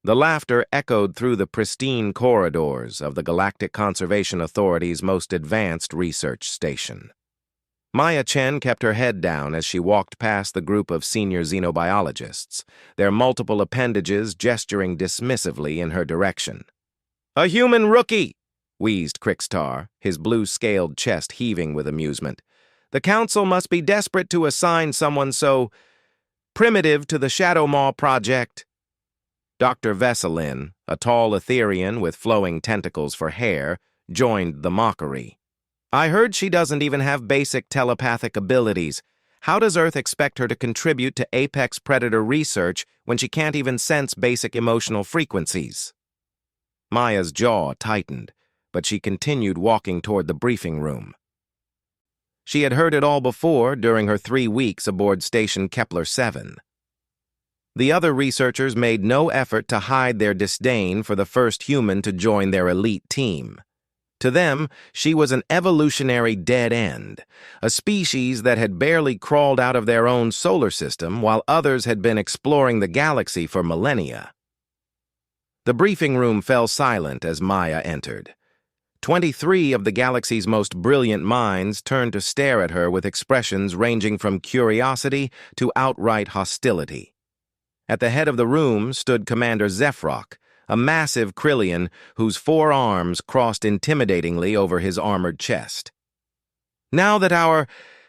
The laughter echoed through the pristine corridors of the Galactic Conservation Authority's most advanced research station. Maya Chen kept her head down as she walked past the group of senior xenobiologists, their multiple appendages gesturing dismissively in her direction. "A human rookie!" wheezed Krickstar, his blue-scaled chest heaving with amusement. "The Council must be desperate to assign someone so primitive to the Shadow Maw project." Dr. Vesselin, a tall Etherian with flowing tentacles for hair, joined the mockery. "I heard she doesn't even have basic telepathic abilities. How does Earth expect her to contribute to apex predator research when she can't even sense basic emotional frequencies?" Maya's jaw tightened, but she continued walking toward the briefing room. She had heard it all before during her 3 weeks aboard Station Kepler-7. The other researchers made no effort to hide their disdain for the first human to join their elite team. To them, she was an evolutionary dead end, a species that had barely crawled out of their own solar system while others had been exploring the galaxy for millennia. The briefing room fell silent as Maya entered. 23 of the galaxy's most brilliant minds turned to stare at her with expressions ranging from curiosity to outright hostility. At the head of the room stood Commander Zephrok, a massive Krillian whose 4 arms crossed intimidatingly over his armored chest. "Now that our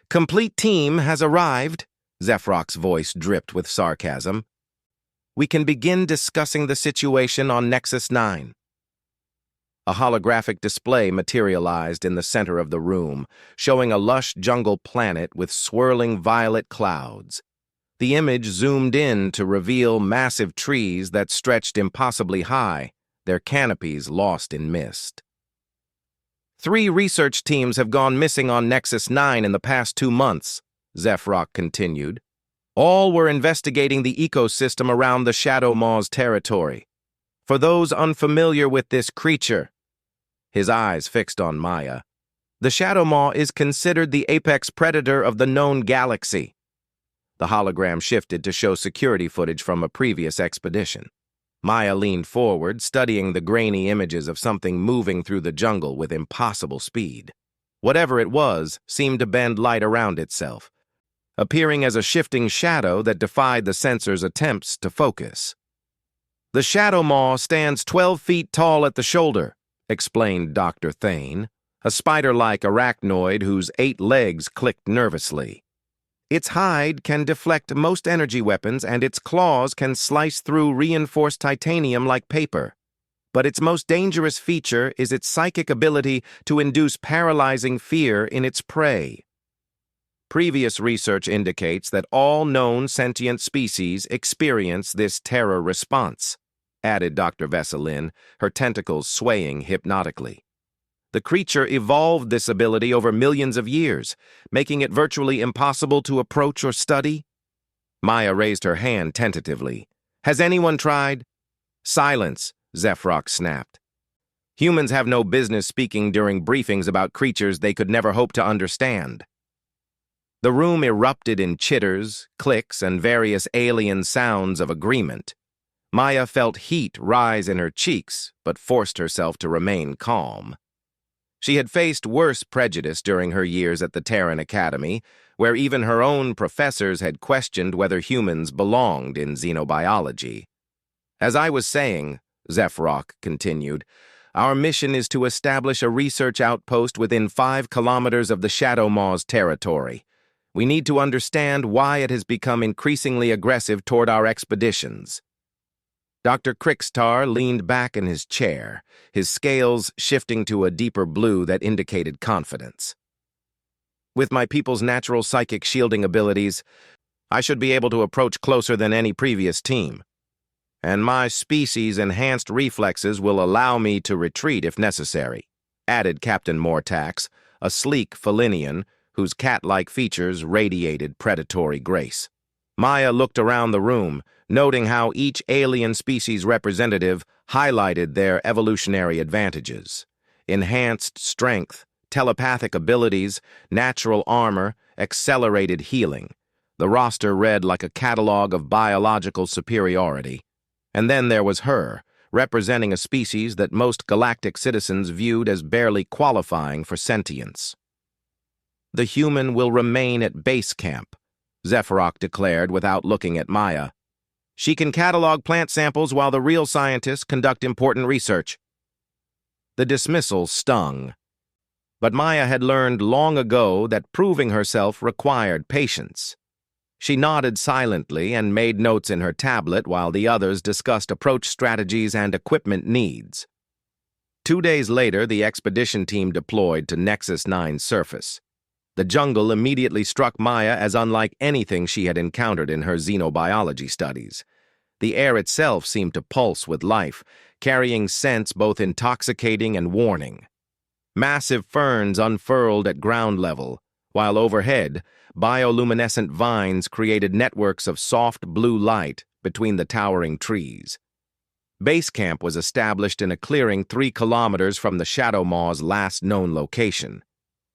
complete team has arrived," Zephrok's voice dripped with sarcasm, "we can begin discussing the situation on Nexus 9. A holographic display materialized in the center of the room, showing a lush jungle planet with swirling violet clouds. The image zoomed in to reveal massive trees that stretched impossibly high, their canopies lost in mist. "3 research teams have gone missing on Nexus 9 in the past 2 months, Zephrok continued. All were investigating the ecosystem around the Shadow Maw's territory. For those unfamiliar with this creature," his eyes fixed on Maya, "the Shadow Maw is considered the apex predator of the known galaxy." The hologram shifted to show security footage from a previous expedition. Maya leaned forward, studying the grainy images of something moving through the jungle with impossible speed. Whatever it was seemed to bend light around itself, appearing as a shifting shadow that defied the sensor's attempts to focus. "The Shadow Maw stands 12 feet tall at the shoulder," explained Dr. Thane, a spider-like arachnoid whose 8 legs clicked nervously. "Its hide can deflect most energy weapons, and its claws can slice through reinforced titanium like paper. But its most dangerous feature is its psychic ability to induce paralyzing fear in its prey. Previous research indicates that all known sentient species experience this terror response," added Dr. Vesselin, her tentacles swaying hypnotically. "The creature evolved this ability over millions of years, making it virtually impossible to approach or study." Maya raised her hand tentatively. "Has anyone tried?" "Silence," Zephrok snapped. "Humans have no business speaking during briefings about creatures they could never hope to understand." The room erupted in chitters, clicks, and various alien sounds of agreement. Maya felt heat rise in her cheeks, but forced herself to remain calm. She had faced worse prejudice during her years at the Terran Academy, where even her own professors had questioned whether humans belonged in xenobiology. "As I was saying," Zephrok continued, "our mission is to establish a research outpost within 5 kilometers of the Shadow Maw's territory. We need to understand why it has become increasingly aggressive toward our expeditions." Dr. Krickstar leaned back in his chair, his scales shifting to a deeper blue that indicated confidence. "With my people's natural psychic shielding abilities, I should be able to approach closer than any previous team. And my species' enhanced reflexes will allow me to retreat if necessary," added Captain Mortax, a sleek Felinian whose cat-like features radiated predatory grace. Maya looked around the room, noting how each alien species representative highlighted their evolutionary advantages: enhanced strength, telepathic abilities, natural armor, accelerated healing. The roster read like a catalog of biological superiority. And then there was her, representing a species that most galactic citizens viewed as barely qualifying for sentience. "The human will remain at base camp," Zephyroc declared without looking at Maya. "She can catalog plant samples while the real scientists conduct important research." The dismissal stung. But Maya had learned long ago that proving herself required patience. She nodded silently and made notes in her tablet while the others discussed approach strategies and equipment needs. 2 days later, the expedition team deployed to Nexus 9's surface. The jungle immediately struck Maya as unlike anything she had encountered in her xenobiology studies. The air itself seemed to pulse with life, carrying scents both intoxicating and warning. Massive ferns unfurled at ground level, while overhead, bioluminescent vines created networks of soft blue light between the towering trees. Base camp was established in a clearing 3 kilometers from the Shadow Maw's last known location.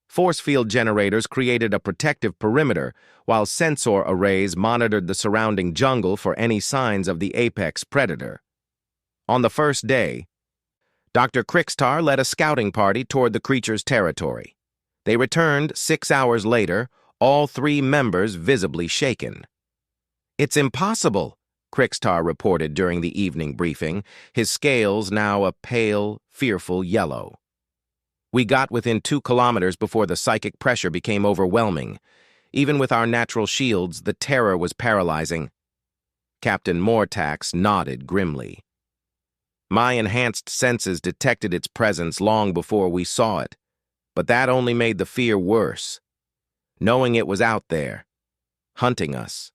Force field generators created a protective perimeter, while sensor arrays monitored the surrounding jungle for any signs of the apex predator. On the first day, Dr. Krixtar led a scouting party toward the creature's territory. They returned 6 hours later, all 3 members visibly shaken. "It's impossible," Krixtar reported during the evening briefing, his scales now a pale, fearful yellow. "We got within 2 kilometers before the psychic pressure became overwhelming. Even with our natural shields, the terror was paralyzing." Captain Mortax nodded grimly. "My enhanced senses detected its presence long before we saw it, but that only made the fear worse. Knowing it was out there, hunting us."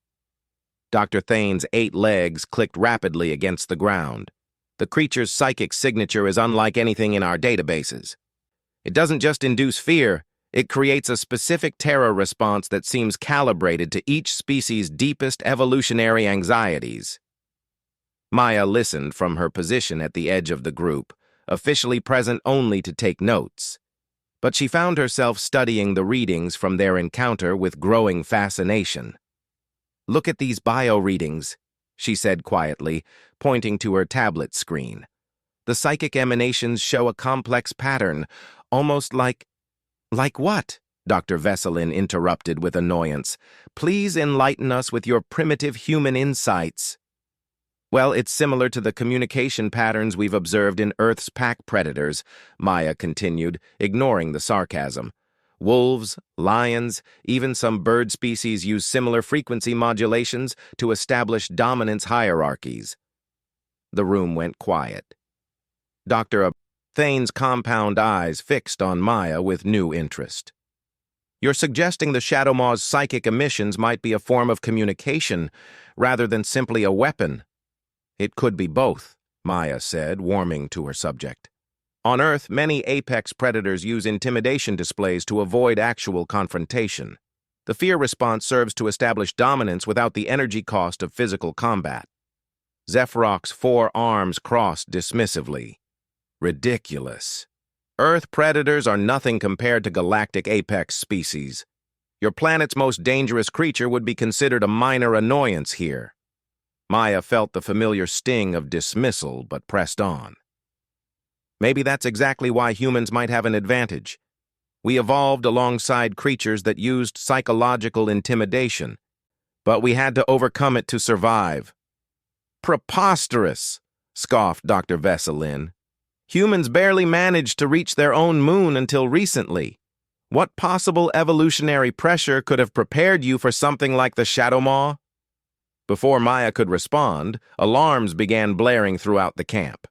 Dr. Thane's 8 legs clicked rapidly against the ground. "The creature's psychic signature is unlike anything in our databases. It doesn't just induce fear, it creates a specific terror response that seems calibrated to each species' deepest evolutionary anxieties." Maya listened from her position at the edge of the group, officially present only to take notes. But she found herself studying the readings from their encounter with growing fascination. "Look at these bio-readings," she said quietly, pointing to her tablet screen. "The psychic emanations show a complex pattern, almost like—" "Like what?" Dr. Vesselin interrupted with annoyance. "Please enlighten us with your primitive human insights." "Well, it's similar to the communication patterns we've observed in Earth's pack predators," Maya continued, ignoring the sarcasm. "Wolves, lions, even some bird species use similar frequency modulations to establish dominance hierarchies." The room went quiet. Dr. Thane's compound eyes fixed on Maya with new interest. "You're suggesting the Shadow Maw's psychic emissions might be a form of communication rather than simply a weapon." "It could be both," Maya said, warming to her subject. "On Earth, many apex predators use intimidation displays to avoid actual confrontation. The fear response serves to establish dominance without the energy cost of physical combat." Zephyroc's 4 arms crossed dismissively. "Ridiculous. Earth predators are nothing compared to galactic apex species. Your planet's most dangerous creature would be considered a minor annoyance here." Maya felt the familiar sting of dismissal, but pressed on. "Maybe that's exactly why humans might have an advantage. We evolved alongside creatures that used psychological intimidation, but we had to overcome it to survive." "Preposterous," scoffed Dr. Vesselin. "Humans barely managed to reach their own moon until recently. What possible evolutionary pressure could have prepared you for something like the Shadow Maw?" Before Maya could respond, alarms began blaring throughout the camp.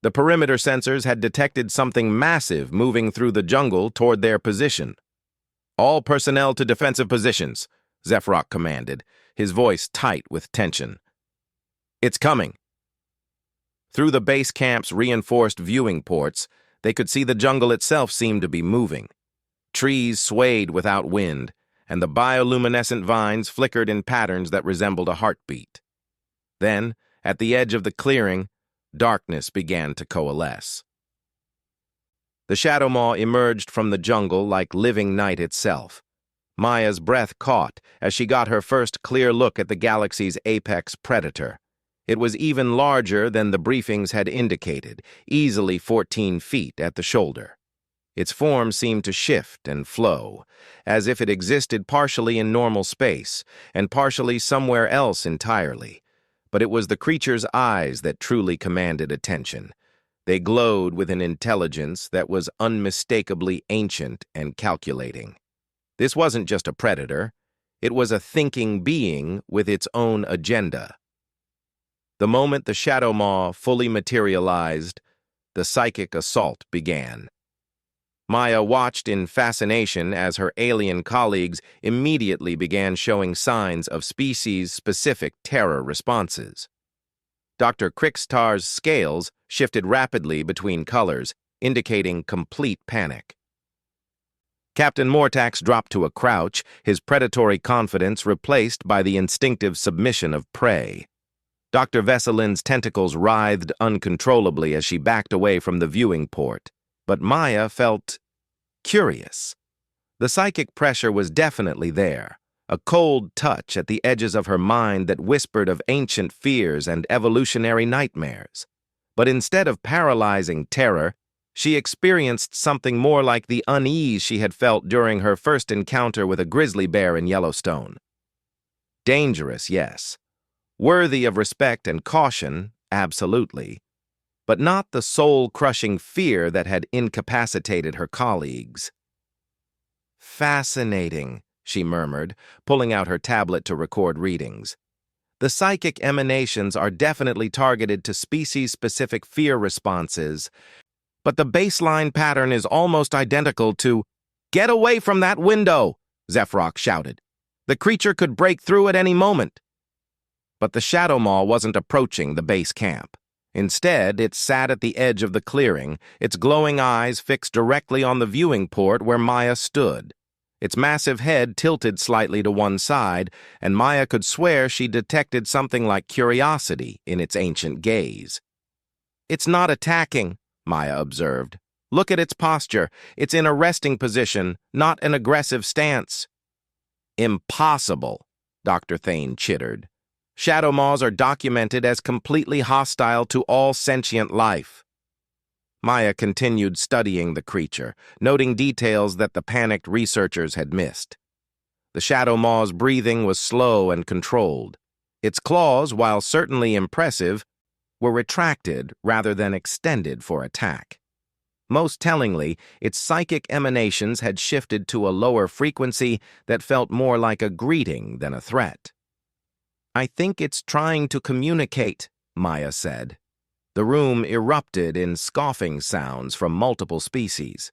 The perimeter sensors had detected something massive moving through the jungle toward their position. "All personnel to defensive positions," Zephyroc commanded, his voice tight with tension. "It's coming." Through the base camp's reinforced viewing ports, they could see the jungle itself seemed to be moving. Trees swayed without wind, and the bioluminescent vines flickered in patterns that resembled a heartbeat. Then, at the edge of the clearing, darkness began to coalesce. The Shadow Maw emerged from the jungle like living night itself. Maya's breath caught as she got her first clear look at the galaxy's apex predator. It was even larger than the briefings had indicated, easily 14 feet at the shoulder. Its form seemed to shift and flow, as if it existed partially in normal space and partially somewhere else entirely. But it was the creature's eyes that truly commanded attention. They glowed with an intelligence that was unmistakably ancient and calculating. This wasn't just a predator. It was a thinking being with its own agenda. The moment the Shadow Maw fully materialized, the psychic assault began. Maya watched in fascination as her alien colleagues immediately began showing signs of species-specific terror responses. Dr. Krickstar's scales shifted rapidly between colors, indicating complete panic. Captain Mortax dropped to a crouch, his predatory confidence replaced by the instinctive submission of prey. Dr. Vesselin's tentacles writhed uncontrollably as she backed away from the viewing port, but Maya felt curious. The psychic pressure was definitely there, a cold touch at the edges of her mind that whispered of ancient fears and evolutionary nightmares. But instead of paralyzing terror, she experienced something more like the unease she had felt during her first encounter with a grizzly bear in Yellowstone. Dangerous, yes. Worthy of respect and caution, absolutely. But not the soul-crushing fear that had incapacitated her colleagues. Fascinating, she murmured, pulling out her tablet to record readings. The psychic emanations are definitely targeted to species-specific fear responses, but the baseline pattern is almost identical to "Get away from that window!" Zephrok shouted. The creature could break through at any moment. But the Shadow Maw wasn't approaching the base camp. Instead, it sat at the edge of the clearing, its glowing eyes fixed directly on the viewing port where Maya stood. Its massive head tilted slightly to one side, and Maya could swear she detected something like curiosity in its ancient gaze. "It's not attacking," Maya observed. "Look at its posture. It's in a resting position, not an aggressive stance." "Impossible," Dr. Thane chittered. "Shadow Maws are documented as completely hostile to all sentient life." Maya continued studying the creature, noting details that the panicked researchers had missed. The Shadow Maw's breathing was slow and controlled. Its claws, while certainly impressive, were retracted rather than extended for attack. Most tellingly, its psychic emanations had shifted to a lower frequency that felt more like a greeting than a threat. "I think it's trying to communicate," Maya said. The room erupted in scoffing sounds from multiple species,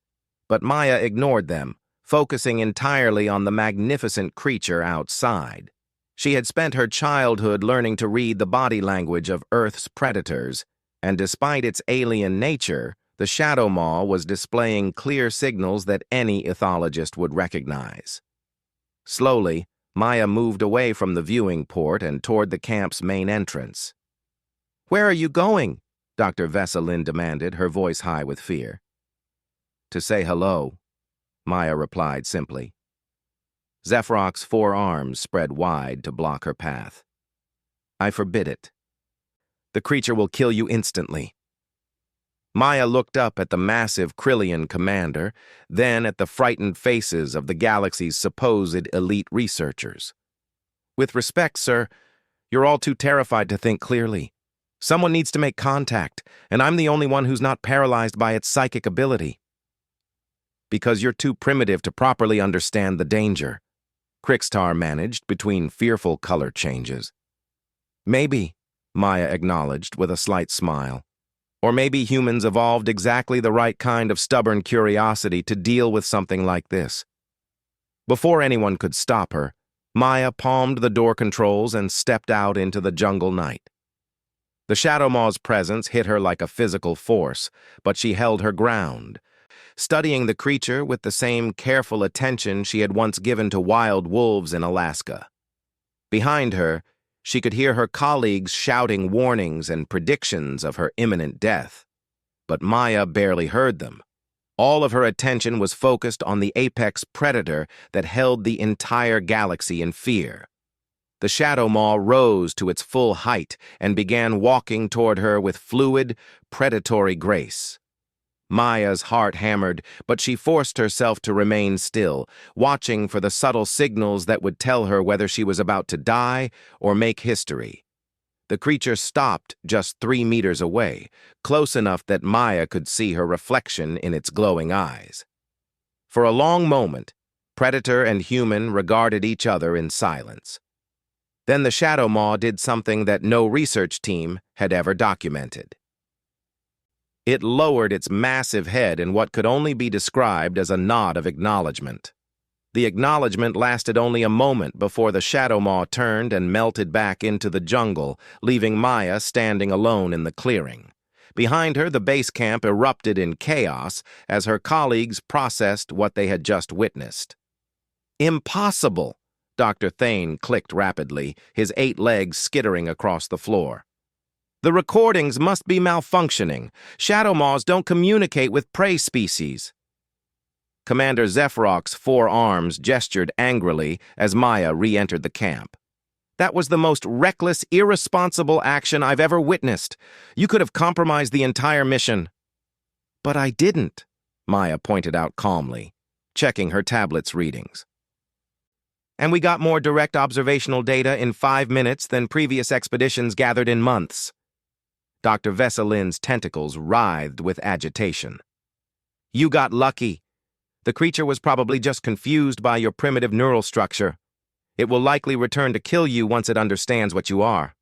but Maya ignored them, focusing entirely on the magnificent creature outside. She had spent her childhood learning to read the body language of Earth's predators, and despite its alien nature, the Shadow Maw was displaying clear signals that any ethologist would recognize. Slowly, Maya moved away from the viewing port and toward the camp's main entrance. "Where are you going?" Dr. Vesselin demanded, her voice high with fear. "To say hello," Maya replied simply. Zephrok's four arms spread wide to block her path. "I forbid it. The creature will kill you instantly." Maya looked up at the massive Krillian commander, then at the frightened faces of the galaxy's supposed elite researchers. "With respect, sir, you're all too terrified to think clearly. Someone needs to make contact, and I'm the only one who's not paralyzed by its psychic ability." "Because you're too primitive to properly understand the danger," Krickstar managed between fearful color changes. "Maybe," Maya acknowledged with a slight smile. "Or maybe humans evolved exactly the right kind of stubborn curiosity to deal with something like this." Before anyone could stop her, Maya palmed the door controls and stepped out into the jungle night. The Shadow Maw's presence hit her like a physical force, but she held her ground, studying the creature with the same careful attention she had once given to wild wolves in Alaska. Behind her, she could hear her colleagues shouting warnings and predictions of her imminent death. But Maya barely heard them. All of her attention was focused on the apex predator that held the entire galaxy in fear. The Shadow Maw rose to its full height and began walking toward her with fluid, predatory grace. Maya's heart hammered, but she forced herself to remain still, watching for the subtle signals that would tell her whether she was about to die or make history. The creature stopped just 3 meters away, close enough that Maya could see her reflection in its glowing eyes. For a long moment, predator and human regarded each other in silence. Then the Shadow Maw did something that no research team had ever documented. It lowered its massive head in what could only be described as a nod of acknowledgement. The acknowledgement lasted only a moment before the Shadow Maw turned and melted back into the jungle, leaving Maya standing alone in the clearing. Behind her, the base camp erupted in chaos as her colleagues processed what they had just witnessed. "Impossible!" Dr. Thane clicked rapidly, his 8 legs skittering across the floor. "The recordings must be malfunctioning. Shadow Maws don't communicate with prey species." Commander Zephyrok's 4 arms gestured angrily as Maya re-entered the camp. "That was the most reckless, irresponsible action I've ever witnessed. You could have compromised the entire mission." "But I didn't," Maya pointed out calmly, checking her tablet's readings. "And we got more direct observational data in 5 minutes than previous expeditions gathered in months." Dr. Vesselin's tentacles writhed with agitation. "You got lucky. The creature was probably just confused by your primitive neural structure. It will likely return to kill you once it understands what you are."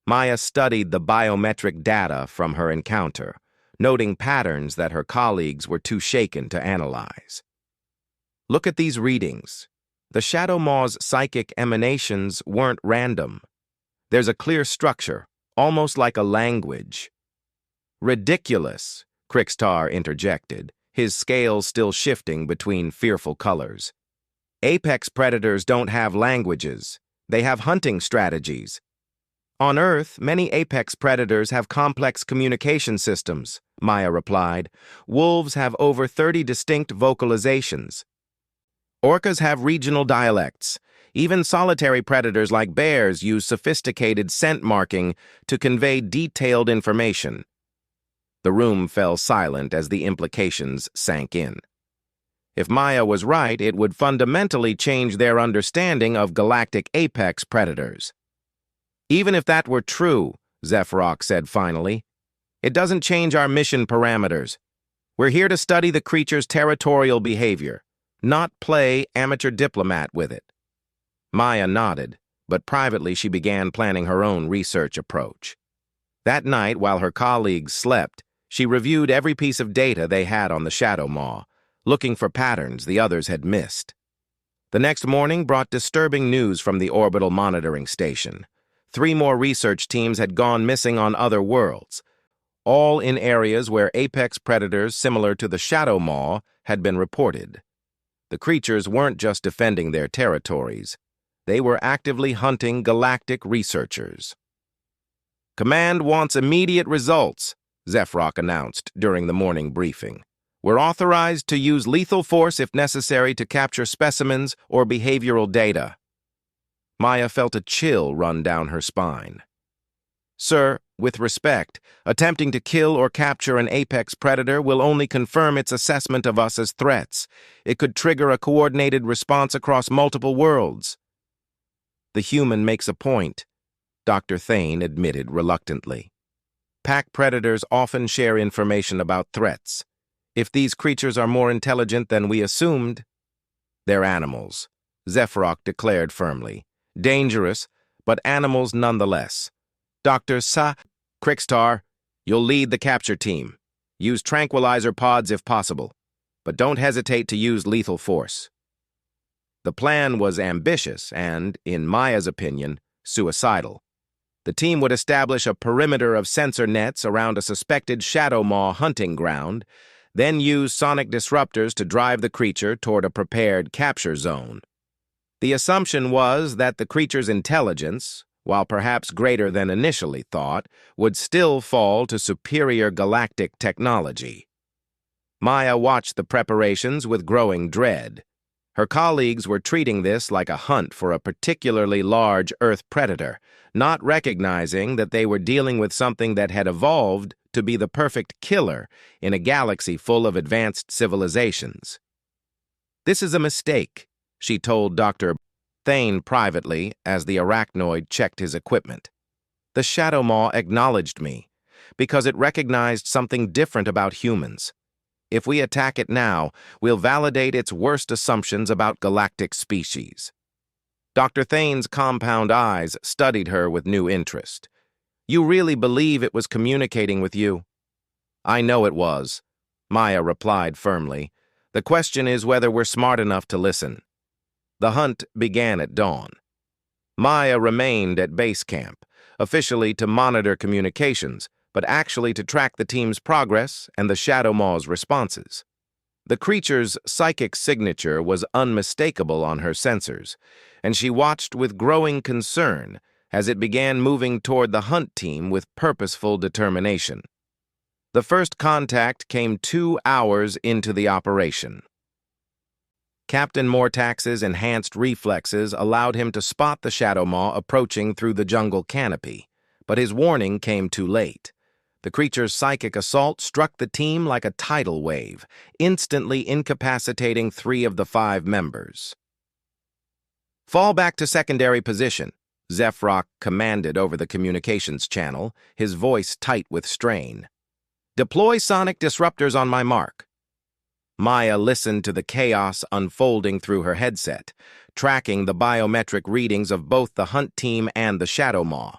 Maya studied the biometric data from her encounter, noting patterns that her colleagues were too shaken to analyze. "Look at these readings. The Shadow Maw's psychic emanations weren't random. There's a clear structure, almost like a language." "Ridiculous," Krikstar interjected, his scales still shifting between fearful colors. "Apex predators don't have languages. They have hunting strategies. On Earth, many apex predators have complex communication systems," Maya replied. "Wolves have over 30 distinct vocalizations. Orcas have regional dialects. Even solitary predators like bears use sophisticated scent marking to convey detailed information." The room fell silent as the implications sank in. If Maya was right, it would fundamentally change their understanding of galactic apex predators. "Even if that were true," Zephyrok said finally, "it doesn't change our mission parameters. We're here to study the creature's territorial behavior, not play amateur diplomat with it." Maya nodded, but privately she began planning her own research approach. That night, while her colleagues slept, she reviewed every piece of data they had on the Shadow Maw, looking for patterns the others had missed. The next morning brought disturbing news from the orbital monitoring station. 3 more research teams had gone missing on other worlds, all in areas where apex predators similar to the Shadow Maw had been reported. The creatures weren't just defending their territories. They were actively hunting galactic researchers. "Command wants immediate results," Zephyrok announced during the morning briefing. "We're authorized to use lethal force if necessary to capture specimens or behavioral data." Maya felt a chill run down her spine. "Sir, with respect, attempting to kill or capture an apex predator will only confirm its assessment of us as threats. It could trigger a coordinated response across multiple worlds." "The human makes a point," Dr. Thane admitted reluctantly. "Pack predators often share information about threats. If these creatures are more intelligent than we assumed—" "They're animals," Zephyrok declared firmly. "Dangerous, but animals nonetheless. Dr. Krikstar, you'll lead the capture team. Use tranquilizer pods if possible, but don't hesitate to use lethal force." The plan was ambitious and, in Maya's opinion, suicidal. The team would establish a perimeter of sensor nets around a suspected Shadow Maw hunting ground, then use sonic disruptors to drive the creature toward a prepared capture zone. The assumption was that the creature's intelligence, while perhaps greater than initially thought, would still fall to superior galactic technology. Maya watched the preparations with growing dread. Her colleagues were treating this like a hunt for a particularly large Earth predator, not recognizing that they were dealing with something that had evolved to be the perfect killer in a galaxy full of advanced civilizations. "This is a mistake," she told Dr. Thane privately as the arachnoid checked his equipment. The Shadow Maw acknowledged me, because it recognized something different about humans. If we attack it now, we'll validate its worst assumptions about galactic species. Dr. Thane's compound eyes studied her with new interest. "You really believe it was communicating with you?" "I know it was," Maya replied firmly. "The question is whether we're smart enough to listen." The hunt began at dawn. Maya remained at base camp, officially to monitor communications, but actually to track the team's progress and the Shadow Maw's responses. The creature's psychic signature was unmistakable on her sensors, and she watched with growing concern as it began moving toward the hunt team with purposeful determination. The first contact came 2 hours into the operation. Captain Mortax's enhanced reflexes allowed him to spot the Shadow Maw approaching through the jungle canopy, but his warning came too late. The creature's psychic assault struck the team like a tidal wave, instantly incapacitating 3 of the 5 members. "Fall back to secondary position," Zephrok commanded over the communications channel, his voice tight with strain. "Deploy sonic disruptors on my mark." Maya listened to the chaos unfolding through her headset, tracking the biometric readings of both the hunt team and the Shadow Maw.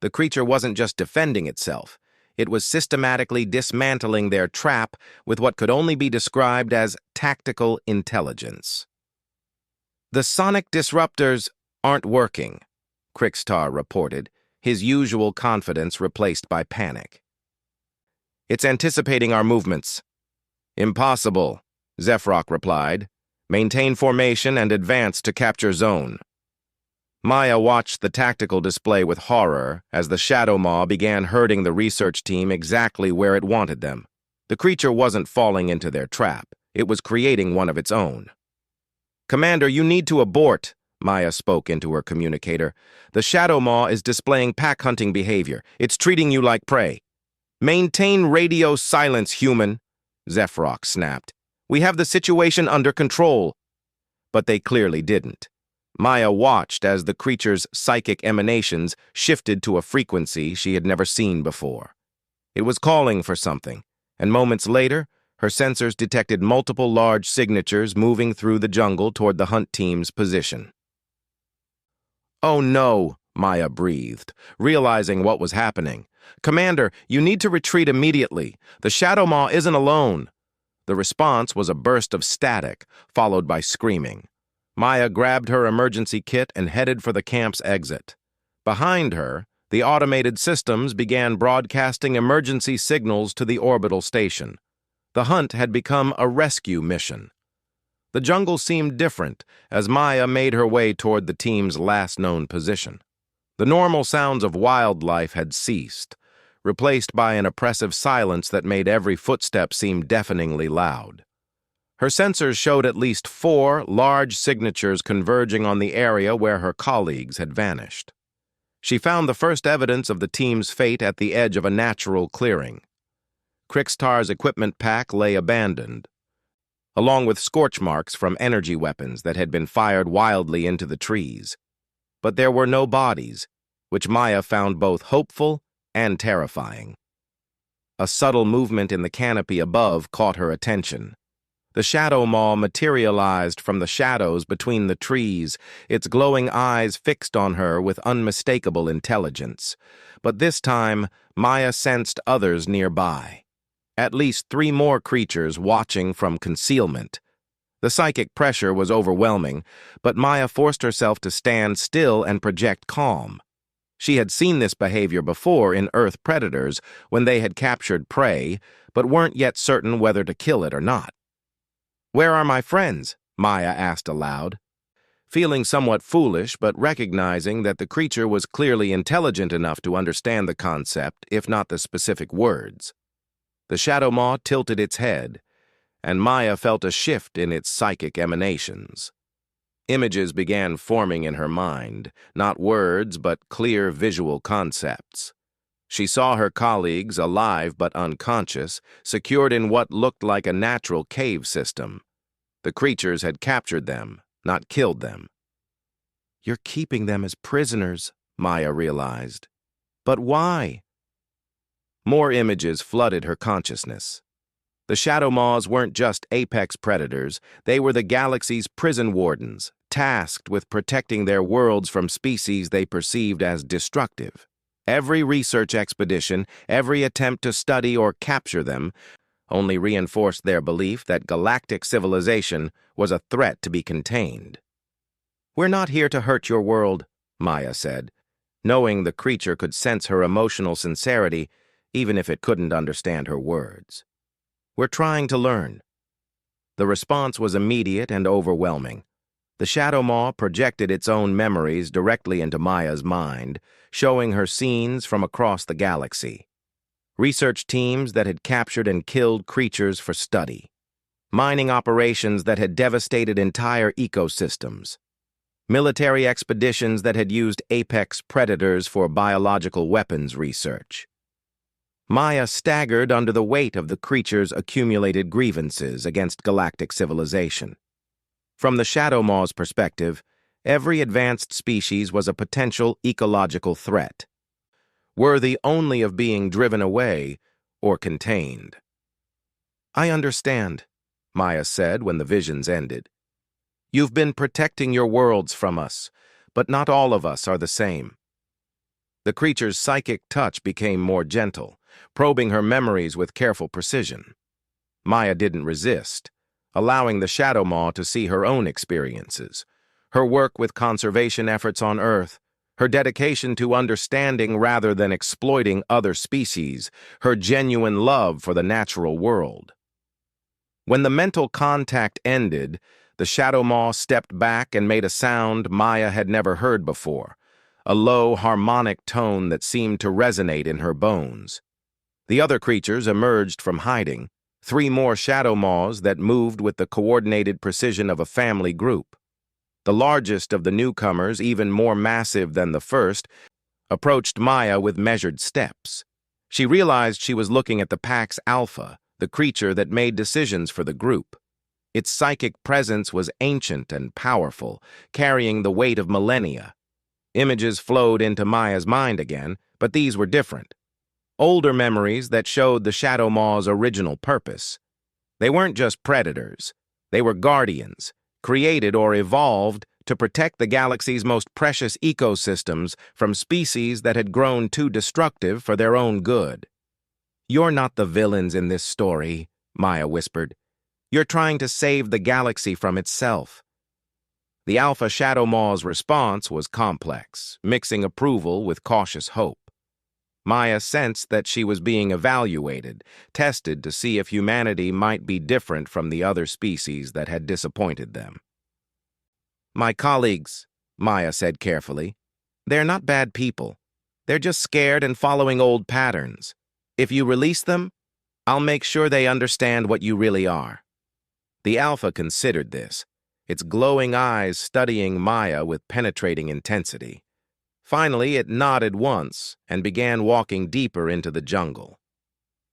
The creature wasn't just defending itself. It was systematically dismantling their trap with what could only be described as tactical intelligence. "The sonic disruptors aren't working," Krikstar reported, his usual confidence replaced by panic. "It's anticipating our movements." "Impossible," Zephrok replied. "Maintain formation and advance to capture zone." Maya watched the tactical display with horror as the Shadow Maw began herding the research team exactly where it wanted them. The creature wasn't falling into their trap. It was creating one of its own. "Commander, you need to abort," Maya spoke into her communicator. "The Shadow Maw is displaying pack-hunting behavior. It's treating you like prey." "Maintain radio silence, human," Zephrok snapped. "We have the situation under control." But they clearly didn't. Maya watched as the creature's psychic emanations shifted to a frequency she had never seen before. It was calling for something, and moments later, her sensors detected multiple large signatures moving through the jungle toward the hunt team's position. "Oh no," Maya breathed, realizing what was happening. "Commander, you need to retreat immediately. The Shadow Maw isn't alone." The response was a burst of static, followed by screaming. Maya grabbed her emergency kit and headed for the camp's exit. Behind her, the automated systems began broadcasting emergency signals to the orbital station. The hunt had become a rescue mission. The jungle seemed different as Maya made her way toward the team's last known position. The normal sounds of wildlife had ceased, replaced by an oppressive silence that made every footstep seem deafeningly loud. Her sensors showed at least 4 large signatures converging on the area where her colleagues had vanished. She found the first evidence of the team's fate at the edge of a natural clearing. Krikstar's equipment pack lay abandoned, along with scorch marks from energy weapons that had been fired wildly into the trees. But there were no bodies, which Maya found both hopeful and terrifying. A subtle movement in the canopy above caught her attention. The Shadow Maw materialized from the shadows between the trees, its glowing eyes fixed on her with unmistakable intelligence. But this time, Maya sensed others nearby. At least 3 more creatures watching from concealment. The psychic pressure was overwhelming, but Maya forced herself to stand still and project calm. She had seen this behavior before in Earth predators when they had captured prey, but weren't yet certain whether to kill it or not. "Where are my friends?" Maya asked aloud. Feeling somewhat foolish, but recognizing that the creature was clearly intelligent enough to understand the concept, if not the specific words. The Shadow Maw tilted its head, and Maya felt a shift in its psychic emanations. Images began forming in her mind, not words but clear visual concepts. She saw her colleagues, alive but unconscious, secured in what looked like a natural cave system. The creatures had captured them, not killed them. "You're keeping them as prisoners," Maya realized. "But why?" More images flooded her consciousness. The Shadow Maws weren't just apex predators, they were the galaxy's prison wardens, tasked with protecting their worlds from species they perceived as destructive. Every research expedition, every attempt to study or capture them, only reinforced their belief that galactic civilization was a threat to be contained. "We're not here to hurt your world," Maya said, knowing the creature could sense her emotional sincerity even if it couldn't understand her words. "We're trying to learn." The response was immediate and overwhelming. The Shadow Maw projected its own memories directly into Maya's mind, showing her scenes from across the galaxy. Research teams that had captured and killed creatures for study. Mining operations that had devastated entire ecosystems. Military expeditions that had used apex predators for biological weapons research. Maya staggered under the weight of the creature's accumulated grievances against galactic civilization. From the Shadow Maw's perspective, every advanced species was a potential ecological threat, worthy only of being driven away or contained. "I understand," Maya said when the visions ended. "You've been protecting your worlds from us, but not all of us are the same." The creature's psychic touch became more gentle, probing her memories with careful precision. Maya didn't resist, allowing the Shadow Maw to see her own experiences, her work with conservation efforts on Earth, her dedication to understanding rather than exploiting other species, her genuine love for the natural world. When the mental contact ended, the Shadow Maw stepped back and made a sound Maya had never heard before, a low, harmonic tone that seemed to resonate in her bones. The other creatures emerged from hiding, 3 more Shadow Maws that moved with the coordinated precision of a family group. The largest of the newcomers, even more massive than the first, approached Maya with measured steps. She realized she was looking at the pack's alpha, the creature that made decisions for the group. Its psychic presence was ancient and powerful, carrying the weight of millennia. Images flowed into Maya's mind again, but these were different. Older memories that showed the Shadow Maw's original purpose. They weren't just predators. They were guardians, created or evolved to protect the galaxy's most precious ecosystems from species that had grown too destructive for their own good. "You're not the villains in this story," Maya whispered. "You're trying to save the galaxy from itself." The Alpha Shadow Maw's response was complex, mixing approval with cautious hope. Maya sensed that she was being evaluated, tested to see if humanity might be different from the other species that had disappointed them. "My colleagues," Maya said carefully, "they're not bad people. They're just scared and following old patterns. If you release them, I'll make sure they understand what you really are." The Alpha considered this, its glowing eyes studying Maya with penetrating intensity. Finally, it nodded once and began walking deeper into the jungle.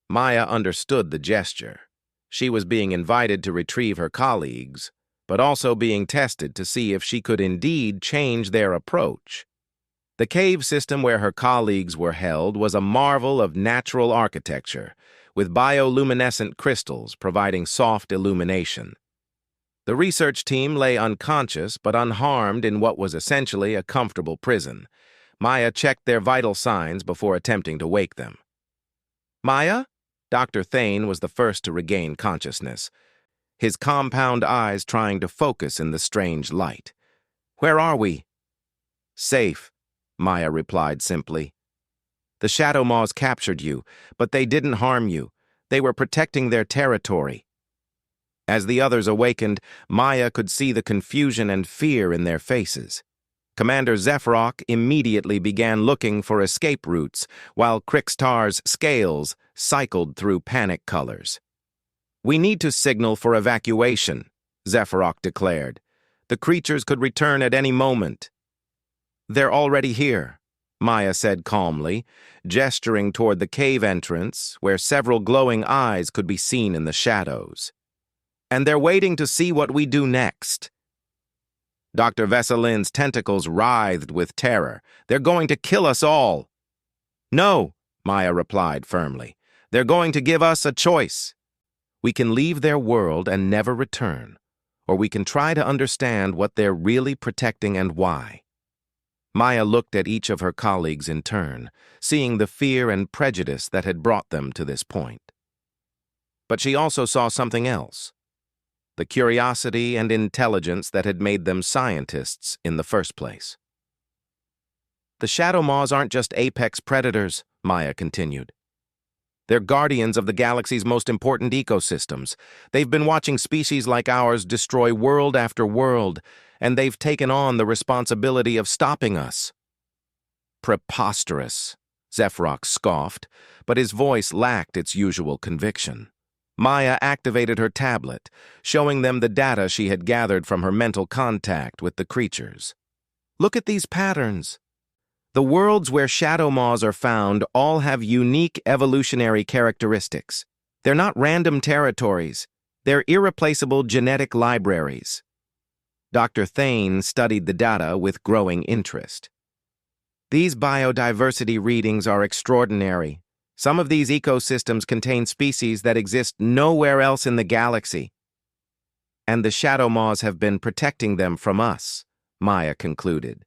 Maya understood the gesture. She was being invited to retrieve her colleagues, but also being tested to see if she could indeed change their approach. The cave system where her colleagues were held was a marvel of natural architecture, with bioluminescent crystals providing soft illumination. The research team lay unconscious but unharmed in what was essentially a comfortable prison. Maya checked their vital signs before attempting to wake them. "Maya?" Dr. Thane was the first to regain consciousness, his compound eyes trying to focus in the strange light. "Where are we?" "Safe," Maya replied simply. "The Shadow Maws captured you, but they didn't harm you. They were protecting their territory." As the others awakened, Maya could see the confusion and fear in their faces. Commander Zephrok immediately began looking for escape routes, while Krixtar's scales cycled through panic colors. "We need to signal for evacuation," Zephyrock declared. "The creatures could return at any moment." "They're already here," Maya said calmly, gesturing toward the cave entrance where several glowing eyes could be seen in the shadows. "And they're waiting to see what we do next." Dr. Vesselin's tentacles writhed with terror. "They're going to kill us all." "No," Maya replied firmly. "They're going to give us a choice. We can leave their world and never return, or we can try to understand what they're really protecting and why." Maya looked at each of her colleagues in turn, seeing the fear and prejudice that had brought them to this point. But she also saw something else: the curiosity and intelligence that had made them scientists in the first place. "The Shadow Maws aren't just apex predators," Maya continued. "They're guardians of the galaxy's most important ecosystems. They've been watching species like ours destroy world after world, and they've taken on the responsibility of stopping us." "Preposterous," Zephyrock scoffed, but his voice lacked its usual conviction. Maya activated her tablet, showing them the data she had gathered from her mental contact with the creatures. "Look at these patterns. The worlds where Shadow Maws are found all have unique evolutionary characteristics. They're not random territories. They're irreplaceable genetic libraries." Dr. Thane studied the data with growing interest. "These biodiversity readings are extraordinary. Some of these ecosystems contain species that exist nowhere else in the galaxy. And the Shadow Maws have been protecting them from us," Maya concluded.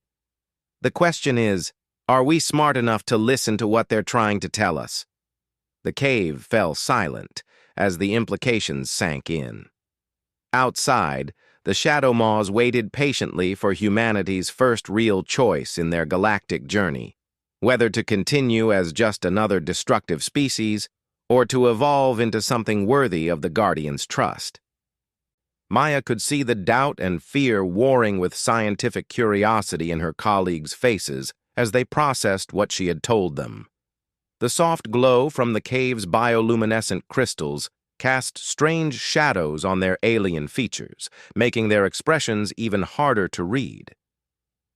"The question is, are we smart enough to listen to what they're trying to tell us?" The cave fell silent as the implications sank in. Outside, the Shadow Maws waited patiently for humanity's first real choice in their galactic journey, whether to continue as just another destructive species or to evolve into something worthy of the Guardian's trust. Maya could see the doubt and fear warring with scientific curiosity in her colleagues' faces as they processed what she had told them. The soft glow from the cave's bioluminescent crystals cast strange shadows on their alien features, making their expressions even harder to read.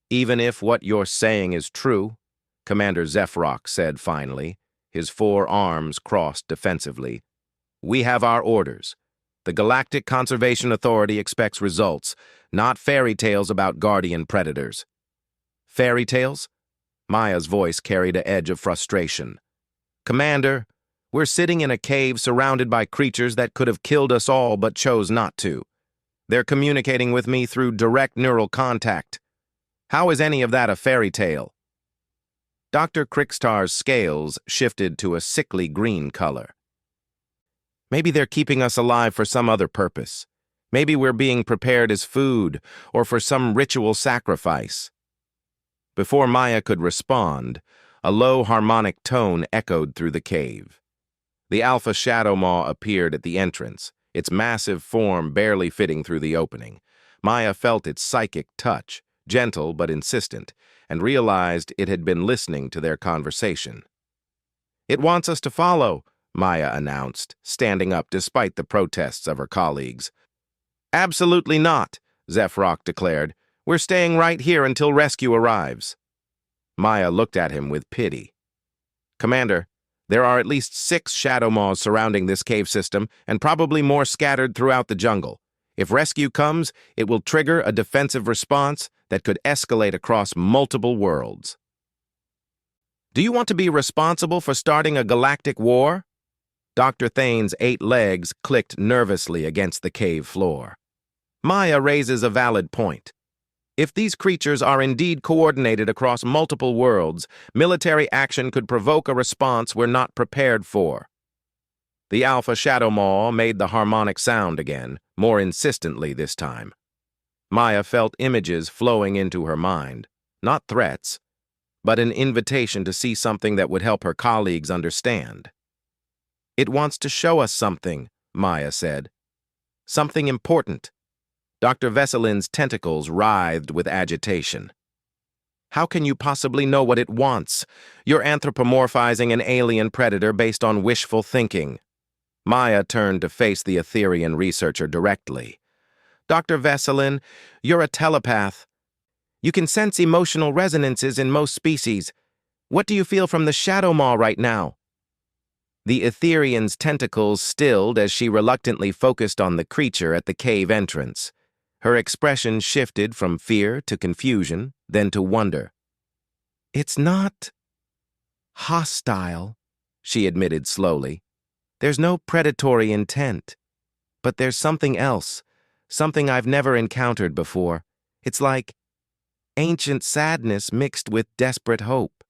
"Even if what you're saying is true," Commander Zephyrock said finally, his 4 arms crossed defensively, "we have our orders. The Galactic Conservation Authority expects results, not fairy tales about guardian predators." "Fairy tales?" Maya's voice carried an edge of frustration. "Commander, we're sitting in a cave surrounded by creatures that could have killed us all but chose not to. They're communicating with me through direct neural contact. How is any of that a fairy tale?" Dr. Krickstar's scales shifted to a sickly green color. "Maybe they're keeping us alive for some other purpose. Maybe we're being prepared as food or for some ritual sacrifice." Before Maya could respond, a low harmonic tone echoed through the cave. The Alpha Shadow Maw appeared at the entrance, its massive form barely fitting through the opening. Maya felt its psychic touch, gentle but insistent, and realized it had been listening to their conversation. "It wants us to follow," Maya announced, standing up despite the protests of her colleagues. "Absolutely not," Zephyrock declared. "We're staying right here until rescue arrives." Maya looked at him with pity. "Commander, there are at least 6 Shadow Maws surrounding this cave system and probably more scattered throughout the jungle. If rescue comes, it will trigger a defensive response that could escalate across multiple worlds." "Do you want to be responsible for starting a galactic war?" Dr. Thane's 8 legs clicked nervously against the cave floor. "Maya raises a valid point. If these creatures are indeed coordinated across multiple worlds, military action could provoke a response we're not prepared for." The Alpha Shadow Maw made the harmonic sound again, more insistently this time. Maya felt images flowing into her mind, not threats, but an invitation to see something that would help her colleagues understand. "It wants to show us something," Maya said. "Something important." Dr. Vesselin's tentacles writhed with agitation. "How can you possibly know what it wants? You're anthropomorphizing an alien predator based on wishful thinking." Maya turned to face the Etherian researcher directly. Dr. Veselin, you're a telepath. You can sense emotional resonances in most species. What do you feel from the Shadow Maw right now? The Etherian's tentacles stilled as she reluctantly focused on the creature at the cave entrance. Her expression shifted from fear to confusion, then to wonder. It's not hostile, she admitted slowly. There's no predatory intent. But there's something else, something I've never encountered before. It's like ancient sadness mixed with desperate hope.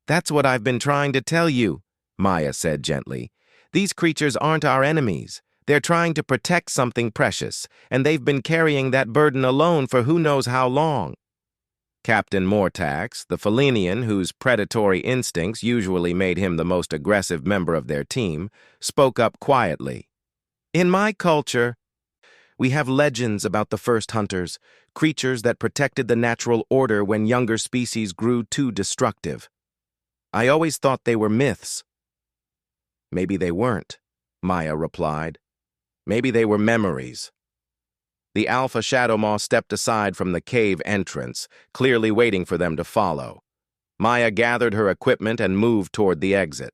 That's what I've been trying to tell you, Maya said gently. These creatures aren't our enemies. They're trying to protect something precious, and they've been carrying that burden alone for who knows how long. Captain Mortax, the Felinian whose predatory instincts usually made him the most aggressive member of their team, spoke up quietly. In my culture, we have legends about the first hunters, creatures that protected the natural order when younger species grew too destructive. I always thought they were myths. Maybe they weren't, Maya replied. Maybe they were memories. The Alpha Shadow Maw stepped aside from the cave entrance, clearly waiting for them to follow. Maya gathered her equipment and moved toward the exit.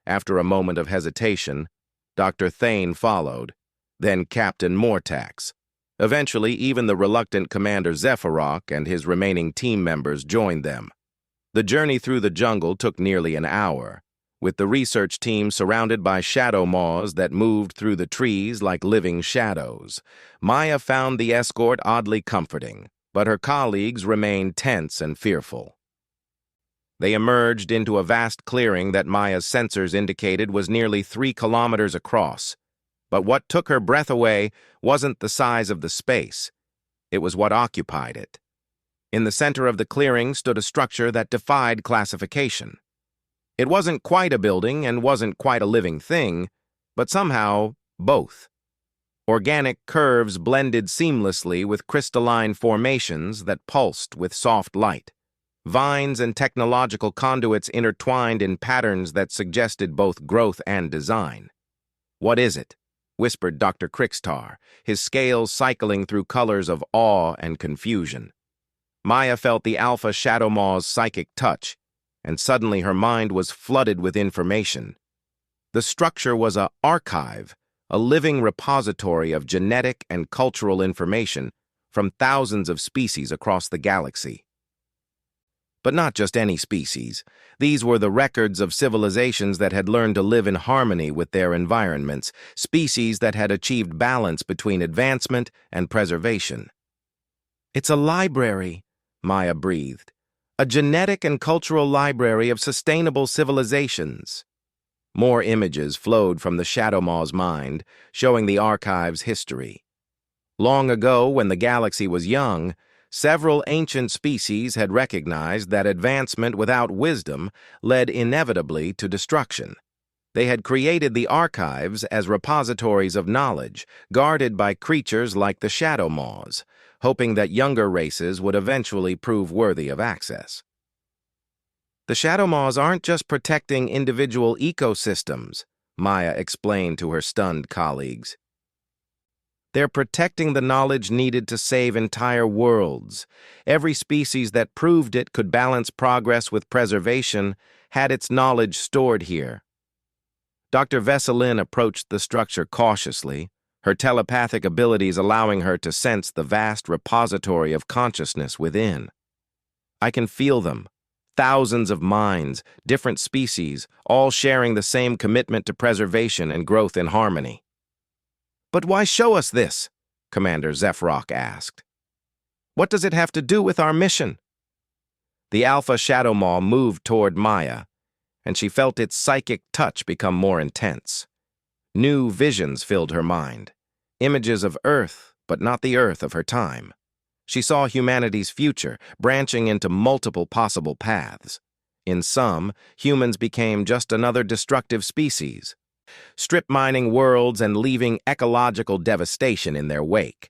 After a moment of hesitation, Dr. Thane followed, then Captain Mortax. Eventually, even the reluctant Commander Zephyrock and his remaining team members joined them. The journey through the jungle took nearly an hour, with the research team surrounded by shadow maws that moved through the trees like living shadows. Maya found the escort oddly comforting, but her colleagues remained tense and fearful. They emerged into a vast clearing that Maya's sensors indicated was nearly 3 kilometers across. But what took her breath away wasn't the size of the space. It was what occupied it. In the center of the clearing stood a structure that defied classification. It wasn't quite a building and wasn't quite a living thing, but somehow both. Organic curves blended seamlessly with crystalline formations that pulsed with soft light. Vines and technological conduits intertwined in patterns that suggested both growth and design. "What is it?" whispered Dr. Crixtar, his scales cycling through colors of awe and confusion. Maya felt the Alpha Shadow Maw's psychic touch, and suddenly her mind was flooded with information. The structure was an archive, a living repository of genetic and cultural information from thousands of species across the galaxy. But not just any species. These were the records of civilizations that had learned to live in harmony with their environments, species that had achieved balance between advancement and preservation. "It's a library," Maya breathed. "A genetic and cultural library of sustainable civilizations." More images flowed from the Shadow Maw's mind, showing the archive's history. Long ago, when the galaxy was young, several ancient species had recognized that advancement without wisdom led inevitably to destruction. They had created the archives as repositories of knowledge, guarded by creatures like the Shadow Maws, hoping that younger races would eventually prove worthy of access. "The Shadow Maws aren't just protecting individual ecosystems," Maya explained to her stunned colleagues. "They're protecting the knowledge needed to save entire worlds. Every species that proved it could balance progress with preservation had its knowledge stored here." Dr. Veselin approached the structure cautiously, her telepathic abilities allowing her to sense the vast repository of consciousness within. "I can feel them. Thousands of minds, different species, all sharing the same commitment to preservation and growth in harmony." "But why show us this?" Commander Zephyrock asked. "What does it have to do with our mission?" The Alpha Shadow Maw moved toward Maya, and she felt its psychic touch become more intense. New visions filled her mind, images of Earth, but not the Earth of her time. She saw humanity's future, branching into multiple possible paths. In some, humans became just another destructive species, strip-mining worlds and leaving ecological devastation in their wake.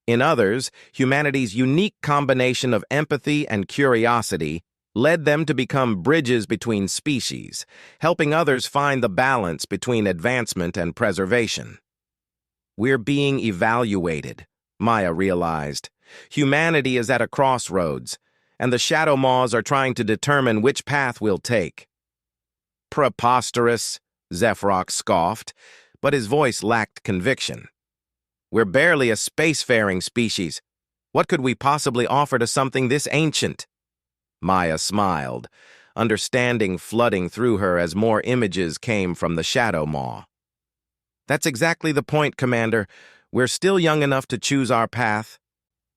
In others, humanity's unique combination of empathy and curiosity led them to become bridges between species, helping others find the balance between advancement and preservation. We're being evaluated, Maya realized. Humanity is at a crossroads, and the Shadow Maws are trying to determine which path we'll take. Preposterous, Zephrok scoffed, but his voice lacked conviction. We're barely a spacefaring species. What could we possibly offer to something this ancient? Maya smiled, understanding flooding through her as more images came from the Shadow Maw. That's exactly the point, Commander. We're still young enough to choose our path.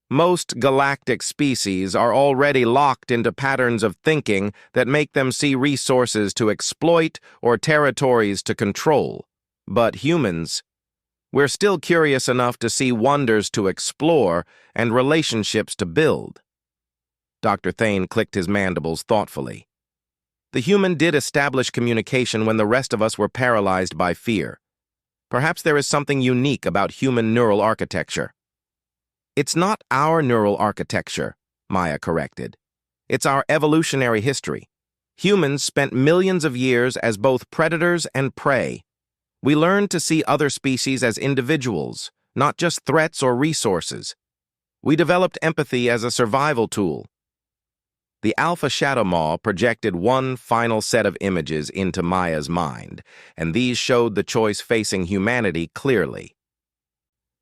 Most galactic species are already locked into patterns of thinking that make them see resources to exploit or territories to control. But humans, we're still curious enough to see wonders to explore and relationships to build. Dr. Thane clicked his mandibles thoughtfully. The human did establish communication when the rest of us were paralyzed by fear. Perhaps there is something unique about human neural architecture. It's not our neural architecture, Maya corrected. It's our evolutionary history. Humans spent millions of years as both predators and prey. We learned to see other species as individuals, not just threats or resources. We developed empathy as a survival tool. The Alpha Shadow Maw projected one final set of images into Maya's mind, and these showed the choice facing humanity clearly.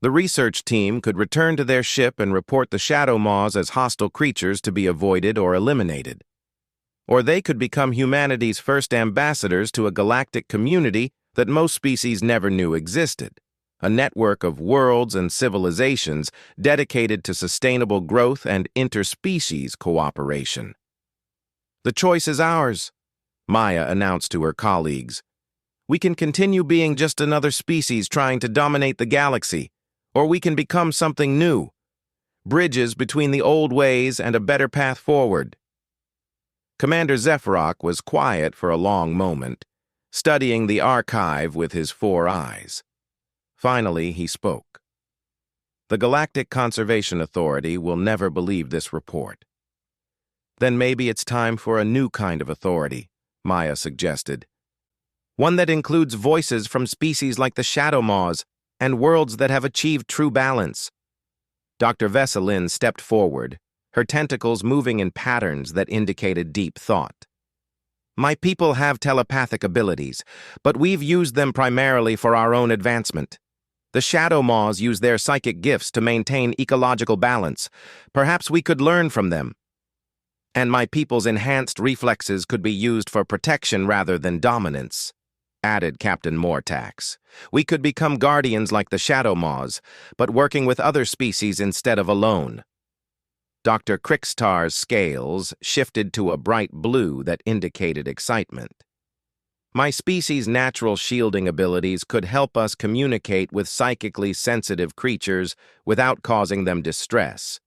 The research team could return to their ship and report the Shadow Maws as hostile creatures to be avoided or eliminated. Or they could become humanity's first ambassadors to a galactic community that most species never knew existed, a network of worlds and civilizations dedicated to sustainable growth and interspecies cooperation. The choice is ours, Maya announced to her colleagues. We can continue being just another species trying to dominate the galaxy, or we can become something new, bridges between the old ways and a better path forward. Commander Zephrok was quiet for a long moment, studying the archive with his 4 eyes. Finally, he spoke. The Galactic Conservation Authority will never believe this report. Then maybe it's time for a new kind of authority, Maya suggested. One that includes voices from species like the Shadow Maws and worlds that have achieved true balance. Dr. Vesselin stepped forward, her tentacles moving in patterns that indicated deep thought. My people have telepathic abilities, but we've used them primarily for our own advancement. The Shadow Maws use their psychic gifts to maintain ecological balance. Perhaps we could learn from them. And my people's enhanced reflexes could be used for protection rather than dominance, added Captain Mortax. We could become guardians like the Shadow Maws, but working with other species instead of alone. Dr. Krickstar's scales shifted to a bright blue that indicated excitement. My species' natural shielding abilities could help us communicate with psychically sensitive creatures without causing them distress.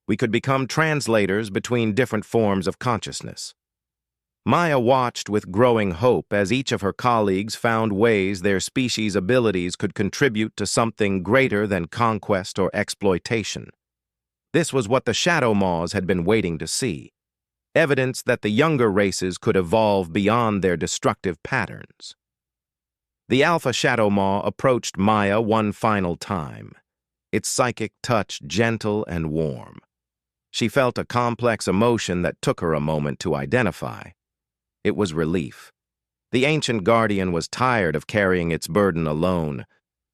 We could become translators between different forms of consciousness. Maya watched with growing hope as each of her colleagues found ways their species' abilities could contribute to something greater than conquest or exploitation. This was what the Shadow Maws had been waiting to see, evidence that the younger races could evolve beyond their destructive patterns. The Alpha Shadow Maw approached Maya one final time, its psychic touch gentle and warm. She felt a complex emotion that took her a moment to identify. It was relief. The ancient guardian was tired of carrying its burden alone,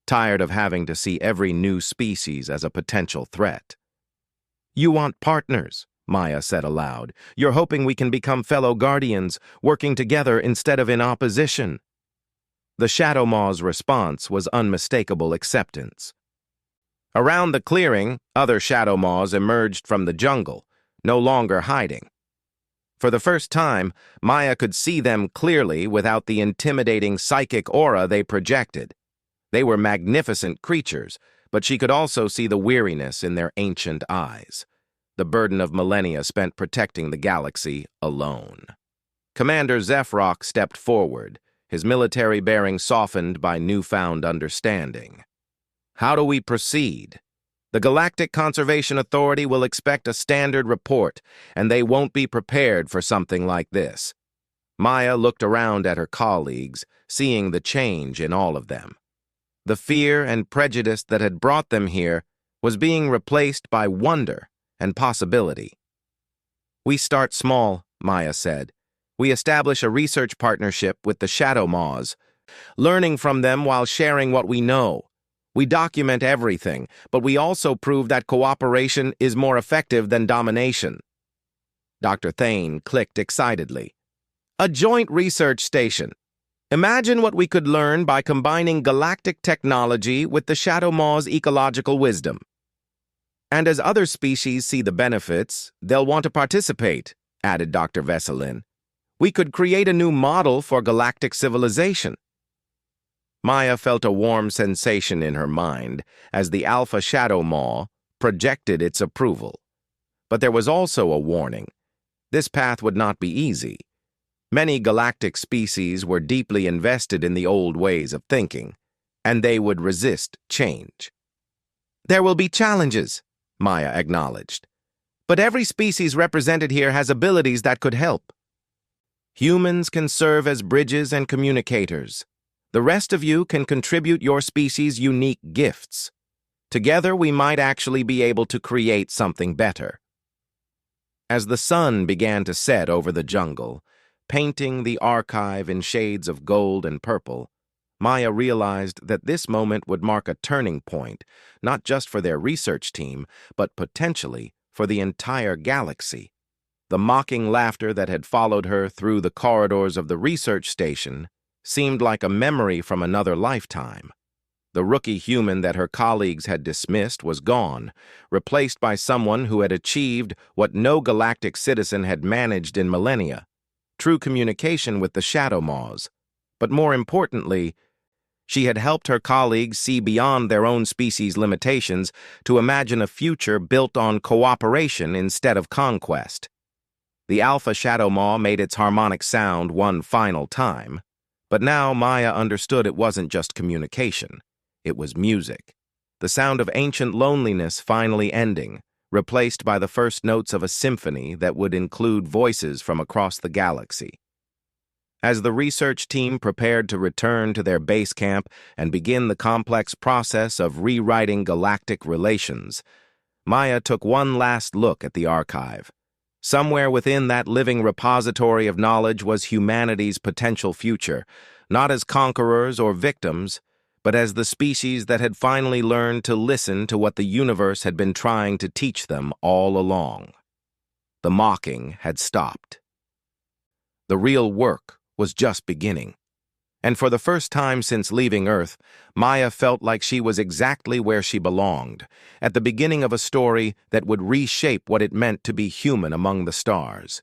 tired of having to see every new species as a potential threat. You want partners, Maya said aloud. You're hoping we can become fellow guardians, working together instead of in opposition. The Shadow Maw's response was unmistakable acceptance. Around the clearing, other Shadow Maws emerged from the jungle, no longer hiding. For the first time, Maya could see them clearly without the intimidating psychic aura they projected. They were magnificent creatures, but she could also see the weariness in their ancient eyes, the burden of millennia spent protecting the galaxy alone. Commander Zephrok stepped forward, his military bearing softened by newfound understanding. How do we proceed? The Galactic Conservation Authority will expect a standard report, and they won't be prepared for something like this. Maya looked around at her colleagues, seeing the change in all of them. The fear and prejudice that had brought them here was being replaced by wonder and possibility. "We start small," Maya said. "We establish a research partnership with the Shadow Maws, learning from them while sharing what we know. We document everything, but we also prove that cooperation is more effective than domination." Dr. Thane clicked excitedly. "A joint research station. Imagine what we could learn by combining galactic technology with the Shadow Maw's ecological wisdom. And as other species see the benefits, they'll want to participate," added Dr. Veselin. "We could create a new model for galactic civilization." Maya felt a warm sensation in her mind as the Alpha Shadow Maw projected its approval. But there was also a warning. This path would not be easy. Many galactic species were deeply invested in the old ways of thinking, and they would resist change. "There will be challenges," Maya acknowledged. "But every species represented here has abilities that could help. Humans can serve as bridges and communicators. The rest of you can contribute your species' unique gifts. Together, we might actually be able to create something better." As the sun began to set over the jungle, painting the archive in shades of gold and purple, Maya realized that this moment would mark a turning point, not just for their research team, but potentially for the entire galaxy. The mocking laughter that had followed her through the corridors of the research station seemed like a memory from another lifetime. The rookie human that her colleagues had dismissed was gone, replaced by someone who had achieved what no galactic citizen had managed in millennia: true communication with the Shadow Maws. But more importantly, she had helped her colleagues see beyond their own species' limitations to imagine a future built on cooperation instead of conquest. The Alpha Shadow Maw made its harmonic sound one final time, but now Maya understood it wasn't just communication. It was music. The sound of ancient loneliness finally ending, replaced by the first notes of a symphony that would include voices from across the galaxy. As the research team prepared to return to their base camp and begin the complex process of rewriting galactic relations, Maya took one last look at the archive. Somewhere within that living repository of knowledge was humanity's potential future, not as conquerors or victims, but as the species that had finally learned to listen to what the universe had been trying to teach them all along. The mocking had stopped. The real work was just beginning. And for the first time since leaving Earth, Maya felt like she was exactly where she belonged, at the beginning of a story that would reshape what it meant to be human among the stars.